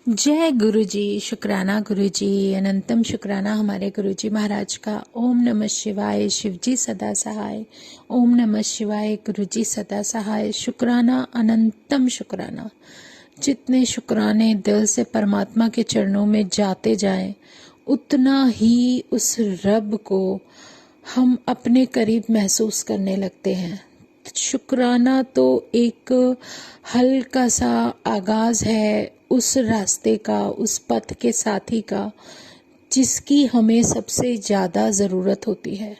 जय गुरु जी। शुक्राना गुरु जी, अनंतम शुक्राना हमारे गुरु जी महाराज का। ओम नमः शिवाय। शिव जी सदा सहाय। ओम नमः शिवाय। गुरु जी सदा सहाय। शुक्राना, अनंतम शुक्राना। जितने शुक्राने दिल से परमात्मा के चरणों में जाते जाएं, उतना ही उस रब को हम अपने करीब महसूस करने लगते हैं। शुक्राना तो एक हल्का सा आगाज है उस रास्ते का, उस पथ के साथी का, जिसकी हमें सबसे ज्यादा जरूरत होती है।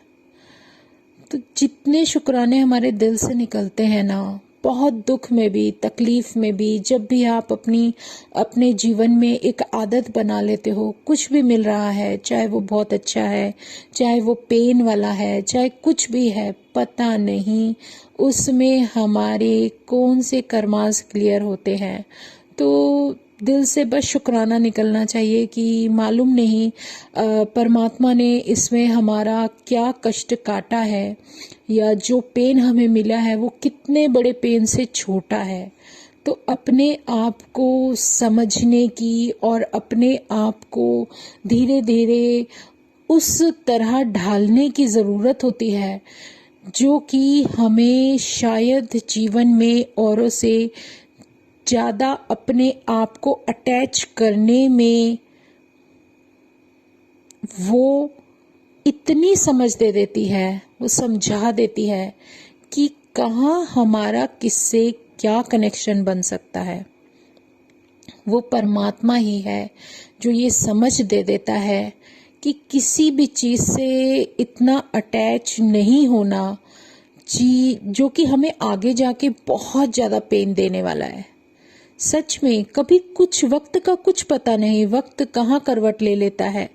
तो जितने शुक्राने हमारे दिल से निकलते हैं ना, बहुत दुख में भी, तकलीफ में भी, जब भी आप अपने जीवन में एक आदत बना लेते हो, कुछ भी मिल रहा है, चाहे वो बहुत अच्छा है, चाहे वो पेन वाला है, चाहे कुछ भी है, पता नहीं उसमें हमारे कौन से कर्मास क्लियर होते हैं। तो दिल से बस शुक्राना निकलना चाहिए कि मालूम नहीं परमात्मा ने इसमें हमारा क्या कष्ट काटा है, या जो पेन हमें मिला है वो कितने बड़े पेन से छोटा है। तो अपने आप को समझने की और अपने आप को धीरे धीरे उस तरह ढालने की ज़रूरत होती है, जो कि हमें शायद जीवन में औरों से ज़्यादा अपने आप को अटैच करने में वो इतनी समझ दे देती है, वो समझा देती है कि कहाँ हमारा किससे क्या कनेक्शन बन सकता है। वो परमात्मा ही है जो ये समझ दे देता है कि किसी भी चीज़ से इतना अटैच नहीं होना जी, जो कि हमें आगे जाके बहुत ज़्यादा पेन देने वाला है। सच में कभी कुछ वक्त का कुछ पता नहीं, वक्त कहाँ करवट ले लेता है।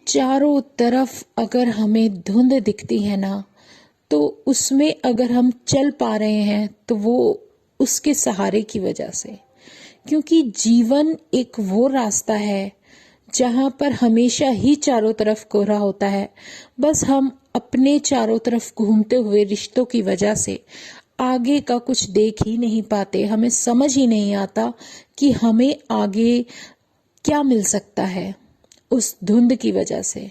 चारों तरफ अगर हमें धुंध दिखती है ना, तो उसमें अगर हम चल पा रहे हैं तो वो उसके सहारे की वजह से, क्योंकि जीवन एक वो रास्ता है जहाँ पर हमेशा ही चारों तरफ कोहरा होता है। बस हम अपने चारों तरफ घूमते हुए रिश्तों की वजह से आगे का कुछ देख ही नहीं पाते, हमें समझ ही नहीं आता कि हमें आगे क्या मिल सकता है उस धुंध की वजह से।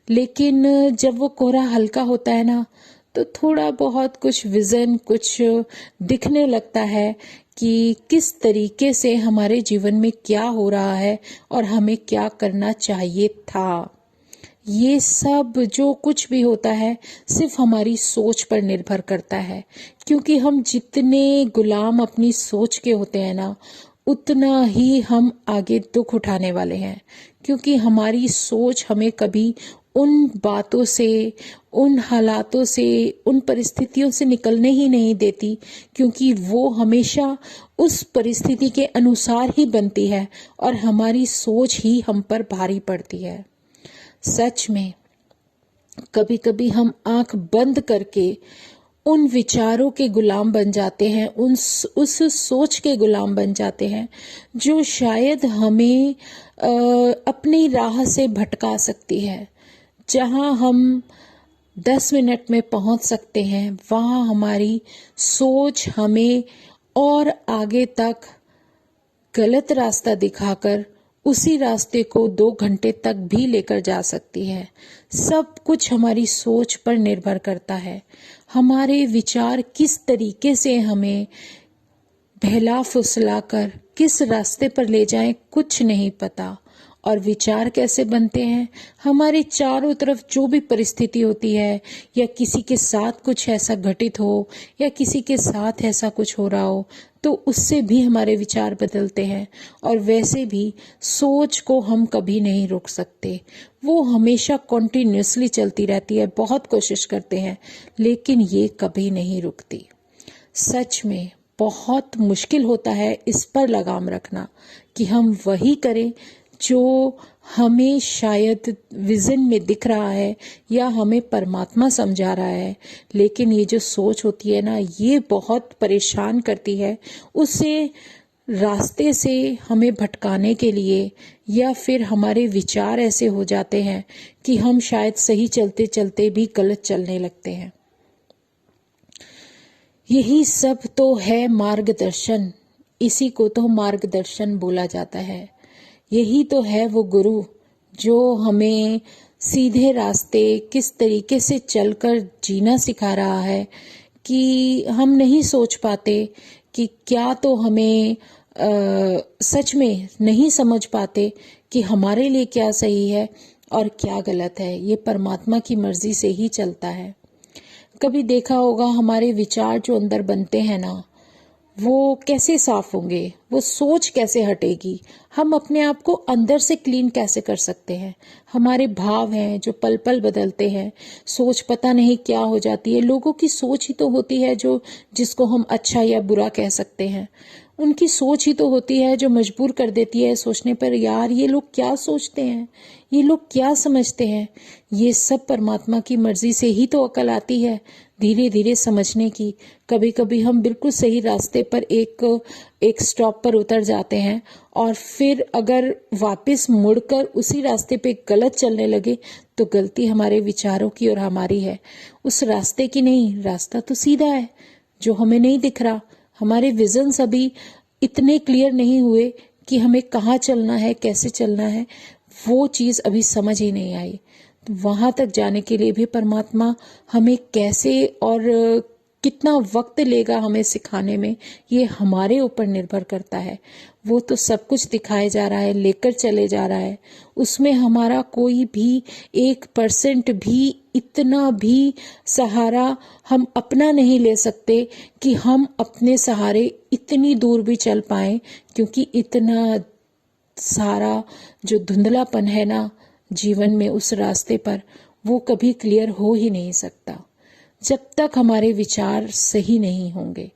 लेकिन जब वो कोहरा हल्का होता है ना, तो थोड़ा बहुत कुछ विजन, कुछ दिखने लगता है कि किस तरीके से हमारे जीवन में क्या हो रहा है और हमें क्या करना चाहिए था। ये सब जो कुछ भी होता है सिर्फ हमारी सोच पर निर्भर करता है, क्योंकि हम जितने गुलाम अपनी सोच के होते हैं ना, उतना ही हम आगे दुख उठाने वाले हैं। क्योंकि हमारी सोच हमें कभी उन बातों से, उन हालातों से, उन परिस्थितियों से निकलने ही नहीं देती, क्योंकि वो हमेशा उस परिस्थिति के अनुसार ही बनती है और हमारी सोच ही हम पर भारी पड़ती है। सच में कभी कभी हम आंख बंद करके उन विचारों के गुलाम बन जाते हैं, उस सोच के गुलाम बन जाते हैं जो शायद हमें अपनी राह से भटका सकती है। जहां हम 10 मिनट में पहुंच सकते हैं, वहां हमारी सोच हमें और आगे तक गलत रास्ता दिखाकर उसी रास्ते को 2 घंटे तक भी लेकर जा सकती है। सब कुछ हमारी सोच पर निर्भर करता है। हमारे विचार किस तरीके से हमें बहला फुसला कर किस रास्ते पर ले जाएं, कुछ नहीं पता। और विचार कैसे बनते हैं? हमारे चारों तरफ जो भी परिस्थिति होती है, या किसी के साथ कुछ ऐसा घटित हो, या किसी के साथ ऐसा कुछ हो रहा हो, तो उससे भी हमारे विचार बदलते हैं। और वैसे भी सोच को हम कभी नहीं रोक सकते, वो हमेशा कॉन्टिन्यूसली चलती रहती है। बहुत कोशिश करते हैं लेकिन ये कभी नहीं रुकती। सच में बहुत मुश्किल होता है इस पर लगाम रखना कि हम वही करें जो हमें शायद विजन में दिख रहा है या हमें परमात्मा समझा रहा है। लेकिन ये जो सोच होती है ना, ये बहुत परेशान करती है। उसे रास्ते से हमें भटकाने के लिए, या फिर हमारे विचार ऐसे हो जाते हैं कि हम शायद सही चलते चलते भी गलत चलने लगते हैं। यही सब तो है मार्गदर्शन, इसी को तो मार्गदर्शन बोला जाता है। यही तो है वो गुरु जो हमें सीधे रास्ते किस तरीके से चलकर जीना सिखा रहा है कि हम नहीं सोच पाते कि क्या, तो हमें सच में नहीं समझ पाते कि हमारे लिए क्या सही है और क्या गलत है। ये परमात्मा की मर्जी से ही चलता है। कभी देखा होगा हमारे विचार जो अंदर बनते हैं ना, वो कैसे साफ होंगे, वो सोच कैसे हटेगी, हम अपने आप को अंदर से क्लीन कैसे कर सकते हैं। हमारे भाव हैं जो पल पल बदलते हैं, सोच पता नहीं क्या हो जाती है। लोगों की सोच ही तो होती है जो जिसको हम अच्छा या बुरा कह सकते हैं। उनकी सोच ही तो होती है जो मजबूर कर देती है सोचने पर, यार ये लोग क्या सोचते हैं, ये लोग क्या समझते हैं। ये सब परमात्मा की मर्जी से ही तो अकल आती है धीरे धीरे समझने की। कभी कभी हम बिल्कुल सही रास्ते पर एक स्टॉप पर उतर जाते हैं और फिर अगर वापस मुड़कर उसी रास्ते पे गलत चलने लगे तो गलती हमारे विचारों की और हमारी है, उस रास्ते की नहीं। रास्ता तो सीधा है जो हमें नहीं दिख रहा। हमारे विजन्स अभी इतने क्लियर नहीं हुए कि हमें कहाँ चलना है, कैसे चलना है, वो चीज़ अभी समझ ही नहीं आई। तो वहां तक जाने के लिए भी परमात्मा हमें कैसे और कितना वक्त लेगा हमें सिखाने में, ये हमारे ऊपर निर्भर करता है। वो तो सब कुछ दिखाए जा रहा है, लेकर चले जा रहा है। उसमें हमारा कोई भी 1% भी, इतना भी सहारा हम अपना नहीं ले सकते कि हम अपने सहारे इतनी दूर भी चल पाएं, क्योंकि इतना सारा जो धुंधलापन है ना जीवन में, उस रास्ते पर वो कभी क्लियर हो ही नहीं सकता जब तक हमारे विचार सही नहीं होंगे।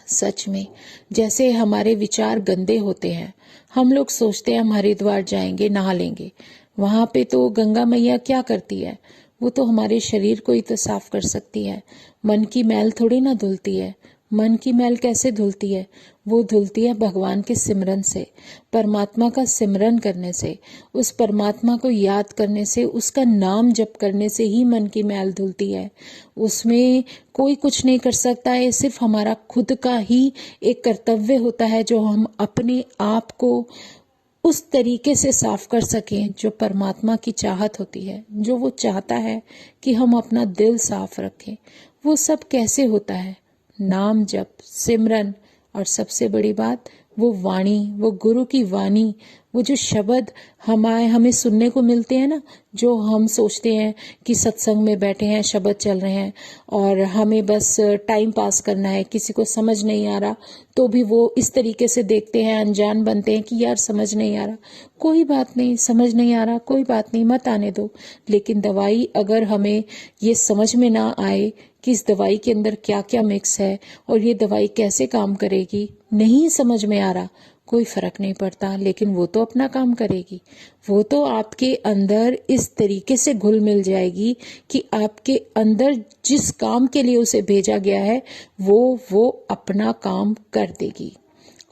सच में जैसे हमारे विचार गंदे होते हैं, हम लोग सोचते हैं हम हरिद्वार जाएंगे, नहा लेंगे। वहां पे तो गंगा मैया क्या करती है, वो तो हमारे शरीर को ही तो साफ कर सकती है। मन की मैल थोड़ी ना धुलती है। मन की मैल कैसे धुलती है? वो धुलती है भगवान के सिमरन से, परमात्मा का सिमरन करने से, उस परमात्मा को याद करने से, उसका नाम जप करने से ही मन की मैल धुलती है। उसमें कोई कुछ नहीं कर सकता है, सिर्फ हमारा खुद का ही एक कर्तव्य होता है जो हम अपने आप को उस तरीके से साफ कर सकें जो परमात्मा की चाहत होती है, जो वो चाहता है कि हम अपना दिल साफ रखें। वो सब कैसे होता है? नाम जप, सिमरन, और सबसे बड़ी बात वो वाणी, वो गुरु की वाणी, वो जो शब्द हमें सुनने को मिलते हैं ना, जो हम सोचते हैं कि सत्संग में बैठे हैं, शब्द चल रहे हैं और हमें बस टाइम पास करना है, किसी को समझ नहीं आ रहा तो भी वो इस तरीके से देखते हैं, अनजान बनते हैं कि यार समझ नहीं आ रहा। कोई बात नहीं, समझ नहीं आ रहा कोई बात नहीं, मत आने दो। लेकिन दवाई अगर हमें ये समझ में ना आए कि इस दवाई के अंदर क्या क्या मिक्स है और ये दवाई कैसे काम करेगी, नहीं समझ में आ रहा, कोई फर्क नहीं पड़ता, लेकिन वो तो अपना काम करेगी। वो तो आपके अंदर इस तरीके से घुल मिल जाएगी कि आपके अंदर जिस काम के लिए उसे भेजा गया है वो अपना काम कर देगी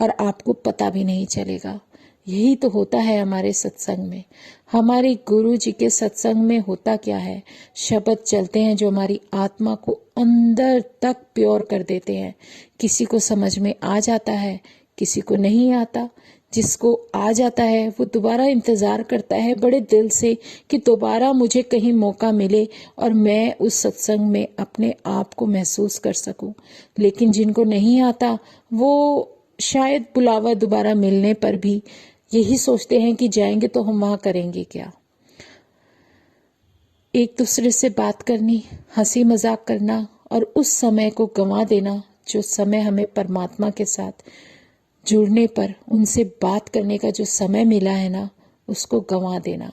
और आपको पता भी नहीं चलेगा। यही तो होता है हमारे सत्संग में। हमारे गुरु जी के सत्संग में होता क्या है? शब्द चलते हैं जो हमारी आत्मा को अंदर तक प्योर कर देते हैं। किसी को समझ में आ जाता है, किसी को नहीं आता। जिसको आ जाता है वो दोबारा इंतजार करता है बड़े दिल से कि दोबारा मुझे कहीं मौका मिले और मैं उस सत्संग में अपने आप को महसूस कर सकूं। लेकिन जिनको नहीं आता वो शायद बुलावा दोबारा मिलने पर भी यही सोचते हैं कि जाएंगे तो हम वहां करेंगे क्या। एक दूसरे से बात करनी, हंसी मजाक करना और उस समय को गंवा देना, जो समय हमें परमात्मा के साथ जुड़ने पर उनसे बात करने का जो समय मिला है ना, उसको गंवा देना।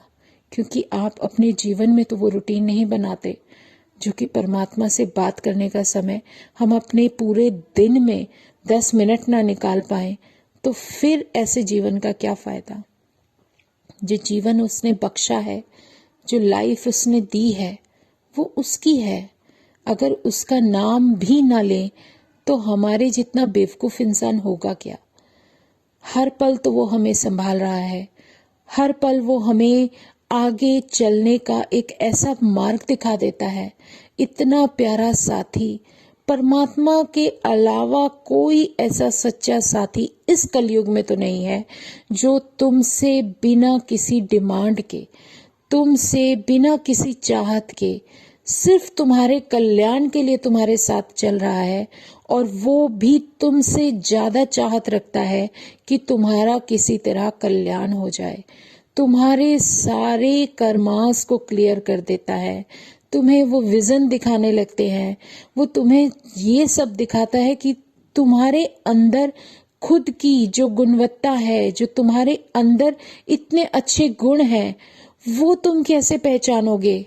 क्योंकि आप अपने जीवन में तो वो रूटीन नहीं बनाते जो कि परमात्मा से बात करने का समय हम अपने पूरे दिन में 10 मिनट ना निकाल पाए तो फिर ऐसे जीवन का क्या फायदा। जो जीवन उसने बख्शा है, जो लाइफ उसने दी है, वो उसकी है। अगर उसका नाम भी ना लें तो हमारे जितना बेवकूफ इंसान होगा क्या। हर पल तो वो हमें संभाल रहा है, हर पल वो हमें आगे चलने का एक ऐसा मार्ग दिखा देता है। इतना प्यारा साथी, परमात्मा के अलावा कोई ऐसा सच्चा साथी इस कलयुग में तो नहीं है जो तुमसे बिना किसी डिमांड के, तुमसे बिना किसी चाहत के, सिर्फ तुम्हारे कल्याण के लिए तुम्हारे साथ चल रहा है, और वो भी तुमसे ज्यादा चाहत रखता है कि तुम्हारा किसी तरह कल्याण हो जाए। तुम्हारे सारे कर्मास को क्लियर कर देता है, तुम्हें वो विजन दिखाने लगते हैं, वो तुम्हें ये सब दिखाता है कि तुम्हारे अंदर खुद की जो गुणवत्ता है, जो तुम्हारे अंदर इतने अच्छे गुण हैं, वो तुम कैसे पहचानोगे।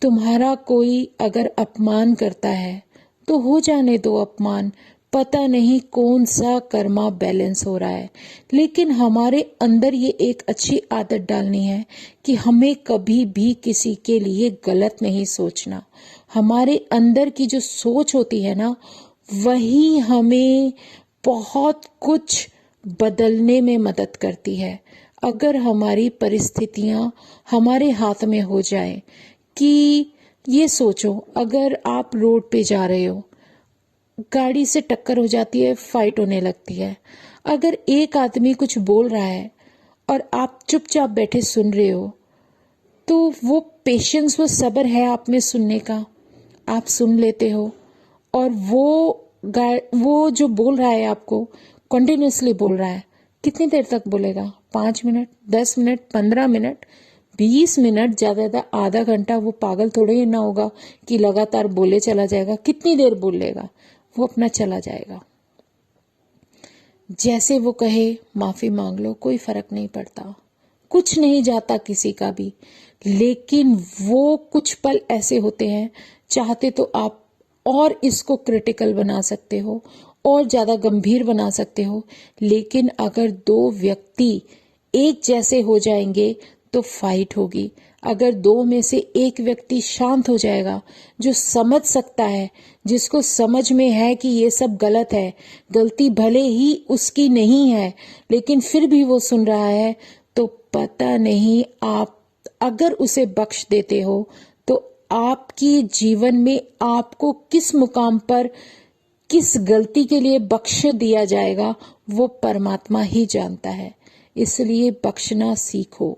तुम्हारा कोई अगर अपमान करता है तो हो जाने दो अपमान, पता नहीं कौन सा कर्मा बैलेंस हो रहा है, लेकिन हमारे अंदर ये एक अच्छी आदत डालनी है कि हमें कभी भी किसी के लिए गलत नहीं सोचना। हमारे अंदर की जो सोच होती है ना, वही हमें बहुत कुछ बदलने में मदद करती है। अगर हमारी परिस्थितियां हमारे हाथ में हो जाए कि ये सोचो, अगर आप रोड पे जा रहे हो, गाड़ी से टक्कर हो जाती है, फाइट होने लगती है, अगर एक आदमी कुछ बोल रहा है और आप चुपचाप बैठे सुन रहे हो, तो वो पेशेंस, वो सब्र है आप में सुनने का, आप सुन लेते हो। और वो जो बोल रहा है आपको कंटिन्यूअसली बोल रहा है, कितनी देर तक बोलेगा? 5 मिनट, 10 मिनट, 15 मिनट, 20 मिनट, ज्यादा ज्यादा आधा घंटा। वो पागल थोड़े ही ना होगा कि लगातार बोले चला जाएगा। कितनी देर बोलेगा? वो अपना चला जाएगा। जैसे वो कहे माफी मांग लो, कोई फर्क नहीं पड़ता, कुछ नहीं जाता किसी का भी। लेकिन वो कुछ पल ऐसे होते हैं, चाहते तो आप और इसको क्रिटिकल बना सकते हो और ज्यादा गंभीर बना सकते हो, लेकिन अगर दो व्यक्ति एक जैसे हो जाएंगे तो फाइट होगी। अगर दो में से एक व्यक्ति शांत हो जाएगा, जो समझ सकता है, जिसको समझ में है कि ये सब गलत है, गलती भले ही उसकी नहीं है लेकिन फिर भी वो सुन रहा है, तो पता नहीं आप अगर उसे बख्श देते हो तो आपकी जीवन में आपको किस मुकाम पर, किस गलती के लिए बख्श दिया जाएगा, वो परमात्मा ही जानता है। इसलिए बख्शना सीखो,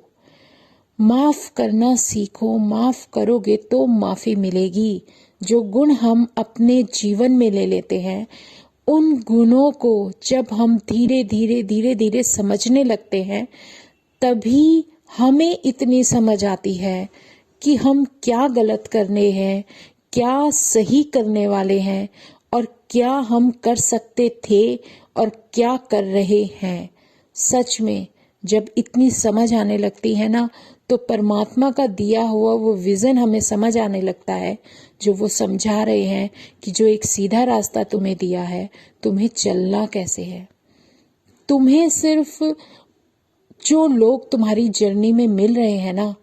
माफ करना सीखो। माफ करोगे तो माफी मिलेगी। जो गुण हम अपने जीवन में ले लेते हैं, उन गुणों को जब हम धीरे धीरे धीरे धीरे समझने लगते हैं, तभी हमें इतनी समझ आती है कि हम क्या गलत करने हैं, क्या सही करने वाले हैं, और क्या हम कर सकते थे और क्या कर रहे हैं। सच में जब इतनी समझ आने लगती है ना, तो परमात्मा का दिया हुआ वो विजन हमें समझ आने लगता है, जो वो समझा रहे हैं कि जो एक सीधा रास्ता तुम्हें दिया है, तुम्हें चलना कैसे है। तुम्हें सिर्फ जो लोग तुम्हारी जर्नी में मिल रहे हैं ना,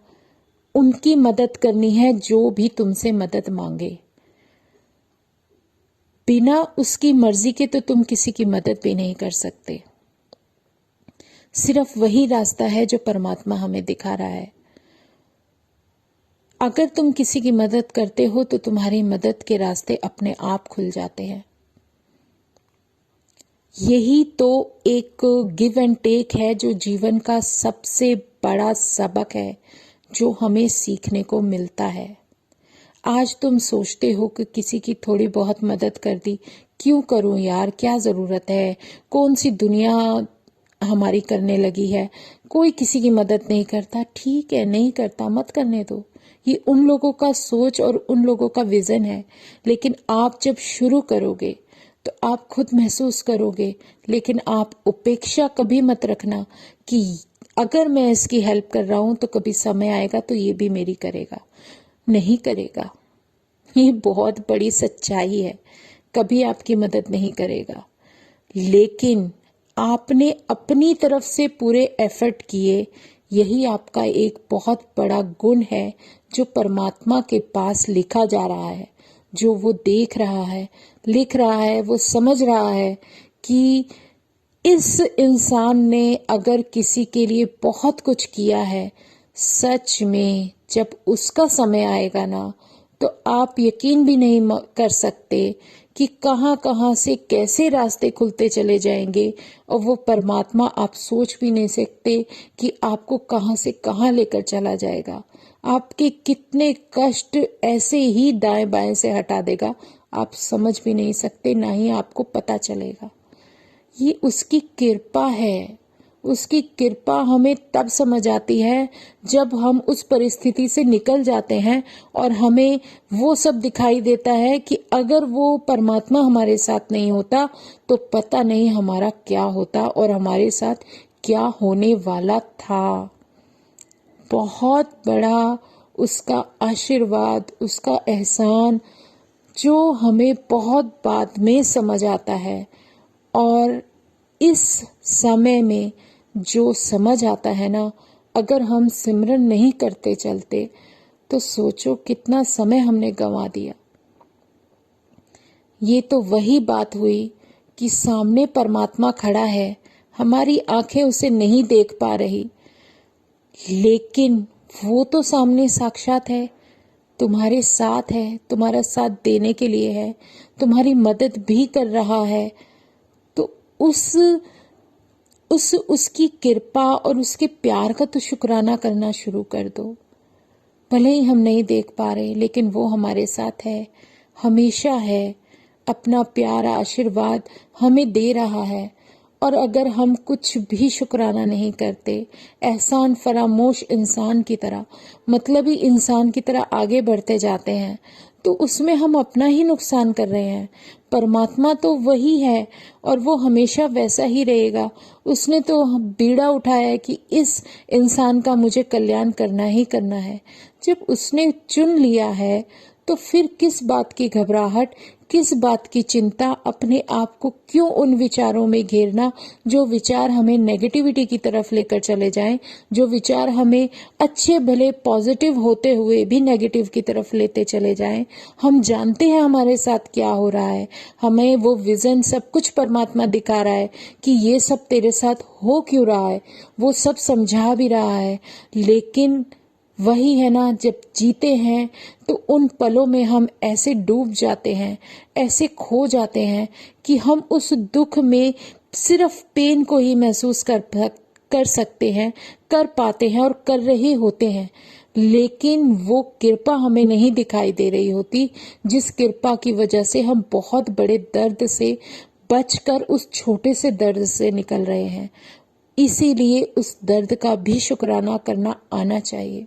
उनकी मदद करनी है, जो भी तुमसे मदद मांगे। बिना उसकी मर्जी के तो तुम किसी की मदद भी नहीं कर सकते। सिर्फ वही रास्ता है जो परमात्मा हमें दिखा रहा है। अगर तुम किसी की मदद करते हो तो तुम्हारी मदद के रास्ते अपने आप खुल जाते हैं। यही तो एक गिव एंड टेक है, जो जीवन का सबसे बड़ा सबक है, जो हमें सीखने को मिलता है। आज तुम सोचते हो कि किसी की थोड़ी बहुत मदद कर दी, क्यों करूं यार, क्या जरूरत है, कौन सी दुनिया हमारी करने लगी है, कोई किसी की मदद नहीं करता। ठीक है, नहीं करता, मत करने दो। ये उन लोगों का सोच और उन लोगों का विजन है, लेकिन आप जब शुरू करोगे तो आप खुद महसूस करोगे। लेकिन आप उपेक्षा कभी मत रखना कि अगर मैं इसकी हेल्प कर रहा हूं तो कभी समय आएगा तो ये भी मेरी करेगा। नहीं करेगा, ये बहुत बड़ी सच्चाई है, कभी आपकी मदद नहीं करेगा। लेकिन आपने अपनी तरफ से पूरे एफर्ट किए, यही आपका एक बहुत बड़ा गुण है, जो परमात्मा के पास लिखा जा रहा है, जो वो देख रहा है, लिख रहा है। वो समझ रहा है कि इस इंसान ने अगर किसी के लिए बहुत कुछ किया है, सच में जब उसका समय आएगा ना, तो आप यकीन भी नहीं कर सकते कि कहाँ कहाँ से कैसे रास्ते खुलते चले जाएंगे, और वो परमात्मा आप सोच भी नहीं सकते कि आपको कहाँ से कहाँ लेकर चला जाएगा। आपके कितने कष्ट ऐसे ही दाएं बाएं से हटा देगा, आप समझ भी नहीं सकते, ना ही आपको पता चलेगा। ये उसकी कृपा है। उसकी कृपा हमें तब समझ आती है जब हम उस परिस्थिति से निकल जाते हैं और हमें वो सब दिखाई देता है कि अगर वो परमात्मा हमारे साथ नहीं होता तो पता नहीं हमारा क्या होता और हमारे साथ क्या होने वाला था। बहुत बड़ा उसका आशीर्वाद, उसका एहसान, जो हमें बहुत बाद में समझ आता है। और इस समय में जो समझ आता है ना, अगर हम सिमरन नहीं करते चलते तो सोचो कितना समय हमने गंवा दिया। ये तो वही बात हुई कि सामने परमात्मा खड़ा है, हमारी आंखें उसे नहीं देख पा रही, लेकिन वो तो सामने साक्षात है, तुम्हारे साथ है, तुम्हारा साथ देने के लिए है, तुम्हारी मदद भी कर रहा है। तो उसकी कृपा और उसके प्यार का तो शुक्राना करना शुरू कर दो। भले ही हम नहीं देख पा रहे, लेकिन वो हमारे साथ है, हमेशा है, अपना प्यारा आशीर्वाद हमें दे रहा है। और अगर हम कुछ भी शुक्राना नहीं करते, एहसान फरामोश इंसान की तरह, मतलबी इंसान की तरह आगे बढ़ते जाते हैं, तो उसमें हम अपना ही नुकसान कर रहे हैं। परमात्मा तो वही है और वो हमेशा वैसा ही रहेगा। उसने तो बीड़ा उठाया है कि इस इंसान का मुझे कल्याण करना ही करना है। जब उसने चुन लिया है तो फिर किस बात की घबराहट, किस बात की चिंता, अपने आप को क्यों उन विचारों में घेरना जो विचार हमें नेगेटिविटी की तरफ लेकर चले जाएं, जो विचार हमें अच्छे भले पॉजिटिव होते हुए भी नेगेटिव की तरफ लेते चले जाएं। हम जानते हैं हमारे साथ क्या हो रहा है, हमें वो विजन सब कुछ परमात्मा दिखा रहा है कि ये सब तेरे साथ हो क्यों रहा है, वो सब समझा भी रहा है। लेकिन वही है ना, जब जीते हैं तो उन पलों में हम ऐसे डूब जाते हैं, ऐसे खो जाते हैं कि हम उस दुख में सिर्फ पेन को ही महसूस कर सकते हैं, कर पाते हैं और कर रहे होते हैं। लेकिन वो कृपा हमें नहीं दिखाई दे रही होती, जिस कृपा की वजह से हम बहुत बड़े दर्द से बचकर उस छोटे से दर्द से निकल रहे हैं। इसीलिए उस दर्द का भी शुक्राना करना आना चाहिए।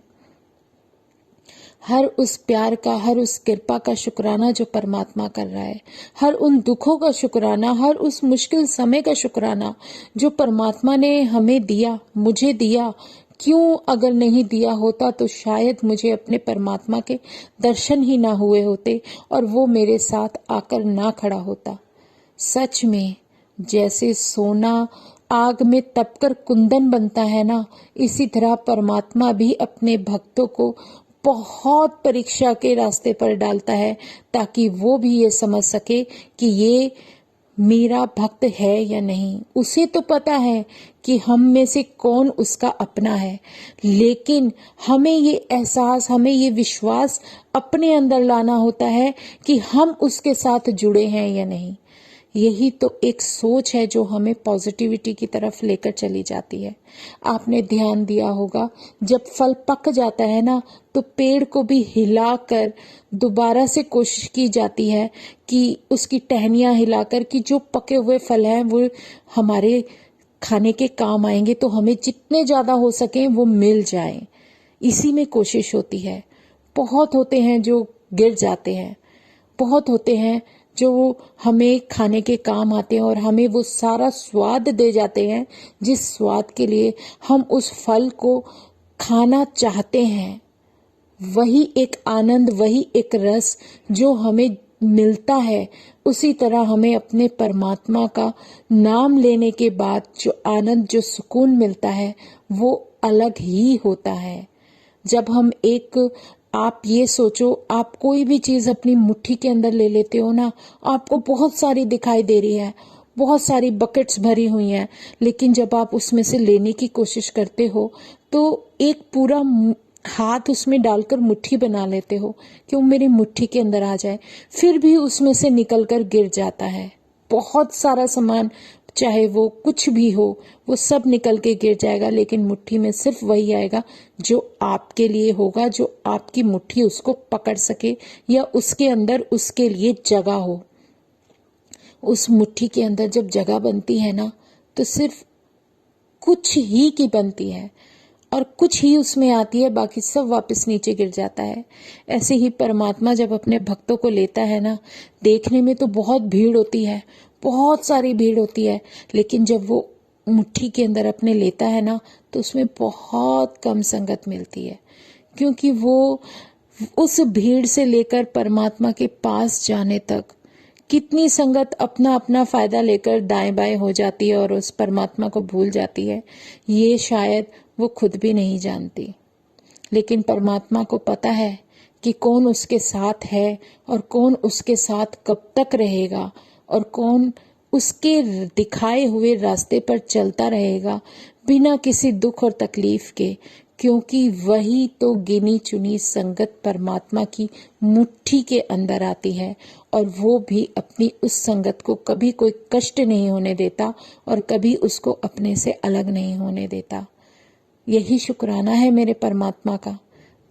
हर उस प्यार का, हर उस कृपा का शुक्राना जो परमात्मा कर रहा है, हर उन दुखों का शुक्राना, हर उस मुश्किल समय का शुक्राना जो परमात्मा ने हमें दिया, मुझे दिया। क्यों अगर नहीं दिया होता तो शायद मुझे अपने परमात्मा के दर्शन ही ना हुए होते और वो मेरे साथ आकर ना खड़ा होता। सच में जैसे सोना आग में तपकर कुंदन बनता है ना, इसी तरह परमात्मा भी अपने भक्तों को बहुत परीक्षा के रास्ते पर डालता है, ताकि वो भी ये समझ सके कि ये मेरा भक्त है या नहीं। उसे तो पता है कि हम में से कौन उसका अपना है, लेकिन हमें ये एहसास, हमें ये विश्वास अपने अंदर लाना होता है कि हम उसके साथ जुड़े हैं या नहीं। यही तो एक सोच है जो हमें पॉजिटिविटी की तरफ लेकर चली जाती है। आपने ध्यान दिया होगा, जब फल पक जाता है ना, तो पेड़ को भी हिलाकर दोबारा से कोशिश की जाती है कि उसकी टहनियां हिलाकर कि जो पके हुए फल हैं वो हमारे खाने के काम आएंगे, तो हमें जितने ज्यादा हो सके वो मिल जाएं। इसी में कोशिश होती है। बहुत होते हैं जो गिर जाते हैं, बहुत होते हैं जो हमें खाने के काम आते हैं और हमें वो सारा स्वाद दे जाते हैं जिस स्वाद के लिए हम उस फल को खाना चाहते हैं। वही एक आनंद, वही एक रस जो हमें मिलता है, उसी तरह हमें अपने परमात्मा का नाम लेने के बाद जो आनंद, जो सुकून मिलता है, वो अलग ही होता है। जब हम आप ये सोचो, आप कोई भी चीज अपनी मुट्ठी के अंदर ले लेते हो ना, आपको बहुत सारी दिखाई दे रही है, बहुत सारी बकेट्स भरी हुई हैं, लेकिन जब आप उसमें से लेने की कोशिश करते हो तो एक पूरा हाथ उसमें डालकर मुट्ठी बना लेते हो कि वो मेरी मुट्ठी के अंदर आ जाए, फिर भी उसमें से निकलकर गिर जाता है। बहुत सारा सामान, चाहे वो कुछ भी हो, वो सब निकल के गिर जाएगा, लेकिन मुट्ठी में सिर्फ वही आएगा जो आपके लिए होगा, जो आपकी मुट्ठी उसको पकड़ सके या उसके अंदर उसके लिए जगह हो। उस मुट्ठी के अंदर जब जगह बनती है ना, तो सिर्फ कुछ ही की बनती है और कुछ ही उसमें आती है, बाकी सब वापस नीचे गिर जाता है। ऐसे ही परमात्मा जब अपने भक्तों को लेता है ना, देखने में तो बहुत भीड़ होती है, बहुत सारी भीड़ होती है, लेकिन जब वो मुट्ठी के अंदर अपने लेता है ना, तो उसमें बहुत कम संगत मिलती है, क्योंकि वो उस भीड़ से लेकर परमात्मा के पास जाने तक कितनी संगत अपना अपना फायदा लेकर दाएं बाएं हो जाती है और उस परमात्मा को भूल जाती है, ये शायद वो खुद भी नहीं जानती। लेकिन परमात्मा को पता है कि कौन उसके साथ है और कौन उसके साथ कब तक रहेगा और कौन उसके दिखाए हुए रास्ते पर चलता रहेगा बिना किसी दुख और तकलीफ के, क्योंकि वही तो गिनी चुनी संगत परमात्मा की मुट्ठी के अंदर आती है और वो भी अपनी उस संगत को कभी कोई कष्ट नहीं होने देता और कभी उसको अपने से अलग नहीं होने देता। यही शुक्राना है मेरे परमात्मा का।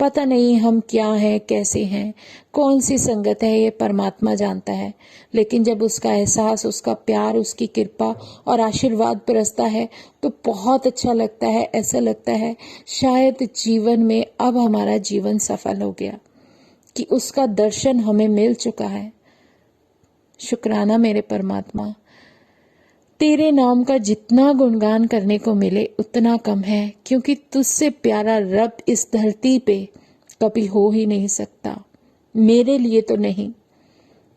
पता नहीं हम क्या हैं, कैसे हैं, कौन सी संगत है, ये परमात्मा जानता है, लेकिन जब उसका एहसास, उसका प्यार, उसकी कृपा और आशीर्वाद बरसता है तो बहुत अच्छा लगता है। ऐसा लगता है शायद जीवन में अब हमारा जीवन सफल हो गया, कि उसका दर्शन हमें मिल चुका है। शुक्राना मेरे परमात्मा। तेरे नाम का जितना गुणगान करने को मिले उतना कम है, क्योंकि तुझसे प्यारा रब इस धरती पे कभी हो ही नहीं सकता, मेरे लिए तो नहीं।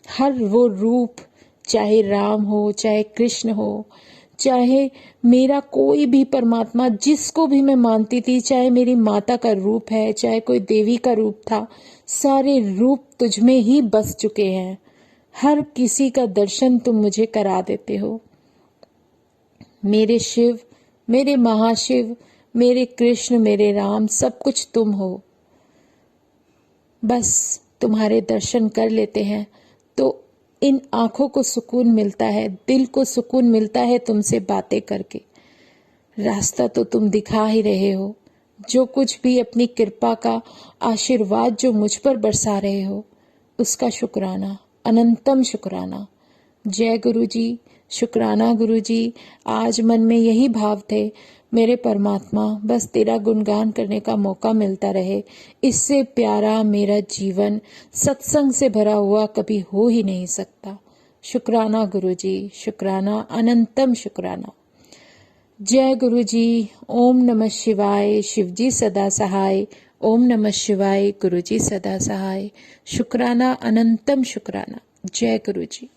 हर वो रूप, चाहे राम हो, चाहे कृष्ण हो, चाहे मेरा कोई भी परमात्मा जिसको भी मैं मानती थी, चाहे मेरी माता का रूप है, चाहे कोई देवी का रूप था, सारे रूप तुझ में ही बस चुके हैं। हर किसी का दर्शन तुम मुझे करा देते हो। मेरे शिव, मेरे महाशिव, मेरे कृष्ण, मेरे राम, सब कुछ तुम हो। बस तुम्हारे दर्शन कर लेते हैं तो इन आंखों को सुकून मिलता है, दिल को सुकून मिलता है तुमसे बातें करके। रास्ता तो तुम दिखा ही रहे हो, जो कुछ भी अपनी कृपा का आशीर्वाद जो मुझ पर बरसा रहे हो, उसका शुक्राना, अनंतम शुक्राना। जय गुरु जी, शुक्राना गुरु जी। आज मन में यही भाव थे, मेरे परमात्मा बस तेरा गुणगान करने का मौका मिलता रहे, इससे प्यारा मेरा जीवन सत्संग से भरा हुआ कभी हो ही नहीं सकता। शुक्राना गुरु जी, शुक्राना, अनंतम शुक्राना। जय गुरु जी। ओम नमः शिवाय। शिवजी सदा सहाय। ओम नमः शिवाय। गुरु जी सदा सहाय। शुक्राना, अनंतम शुक्राना। जय गुरु जी।